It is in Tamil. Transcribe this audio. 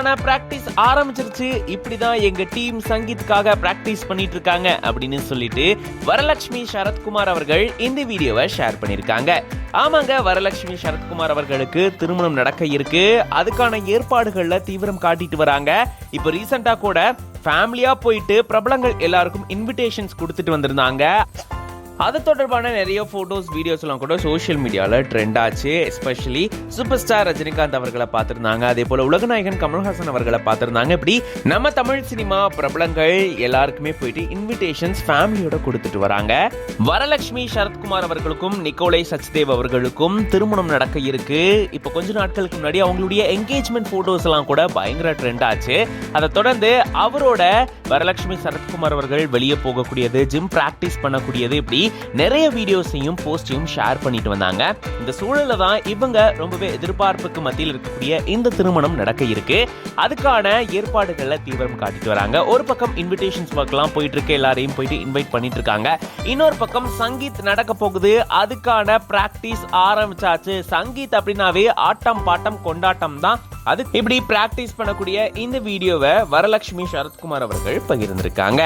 அதுக்கான பிராக்டிஸ் ஆரம்பிச்சிருச்சு. இப்படிதான் எங்க டீம் சங்கீத்துக்காக பிராக்டிஸ் பண்ணிட்டு இருக்காங்க அப்படின்னு சொல்லிட்டு வரலட்சுமி சரத்குமார் அவர்கள் இந்த வீடியோவை ஷேர் பண்ணிருக்காங்க. ஆமாங்க, வரலட்சுமி சரத்குமார் அவர்களுக்கு திருமணம் நடக்க இருக்கு. அதுக்கான ஏற்பாடுகள்ல தீவிரம் காட்டிட்டு வராங்க. இப்போ ரீசெண்டா கூட ஃபேமிலியா போயிட்டு பிரபலங்கள் எல்லாருக்கும் இன்விடேஷன்ஸ் கொடுத்துட்டு வந்திருந்தாங்க. அது தொடர்பான நிறைய போட்டோஸ் வீடியோஸ் எல்லாம் கூட சோஷியல் மீடியால ட்ரெண்ட் ஆச்சு. எஸ்பெஷலி சூப்பர் ஸ்டார் ரஜினிகாந்த் அவர்களை பார்த்திருந்தாங்க, அதே போல உலகநாயகன் கமல்ஹாசன் அவர்களை பார்த்திருந்தாங்க. இப்படி நம்ம தமிழ் சினிமா பிரபலங்கள் எல்லாருக்குமே போயிட்டு இன்விடேஷன்ஸ் ஃபேமிலியோட கொடுத்துட்டு வராங்க. வரலட்சுமி சரத்குமார் அவர்களுக்கும் நிக்கோலை சச்தேவ் அவர்களுக்கும் திருமணம் நடக்க இருக்கு. இப்போ கொஞ்ச நாட்களுக்கு முன்னாடி அவங்களுடைய என்கேஜ்மெண்ட் போட்டோஸ் எல்லாம் கூட பயங்கர ட்ரெண்ட் ஆச்சு. அதை தொடர்ந்து அவரோட வரலட்சுமி சரத்குமார் அவர்கள் வெளியே போகக்கூடியது, ஜிம் பிராக்டிஸ் பண்ணக்கூடியது, இப்படி நிறைய வீடியோஸையும் போஸ்டையும் ஷேர் பண்ணிட்டு வந்தாங்க. இந்த சூழல்ல தான் இவங்க ரொம்பவே எதிர்பார்ப்புக்கு மத்தியில் இருக்கக்கூடிய இந்த திருமணம் நடக்க இருக்கு. அதுக்கான ஏற்பாடுகள்ல தீவிரம் காட்டிட்டு வராங்க. ஒரு பக்கம் இன்விடேஷன்ஸ் ஒர்க்லாம் போயிட்டு இருக்கு, எல்லாரையும் போயிட்டு இன்வைட் பண்ணிட்டு இருக்காங்க. இன்னொரு பக்கம் சங்கீத் நடக்க போகுது, அதுக்கான பிராக்டிஸ் ஆரம்பிச்சாச்சு. சங்கீத் அப்படின்னாவே ஆட்டம் பாட்டம் கொண்டாட்டம் தான். அது இப்படி பிராக்டிஸ் பண்ணக்கூடிய இந்த வீடியோவை வரலட்சுமி சரத்குமார் அவர்கள் பகிர்ந்திருக்காங்க.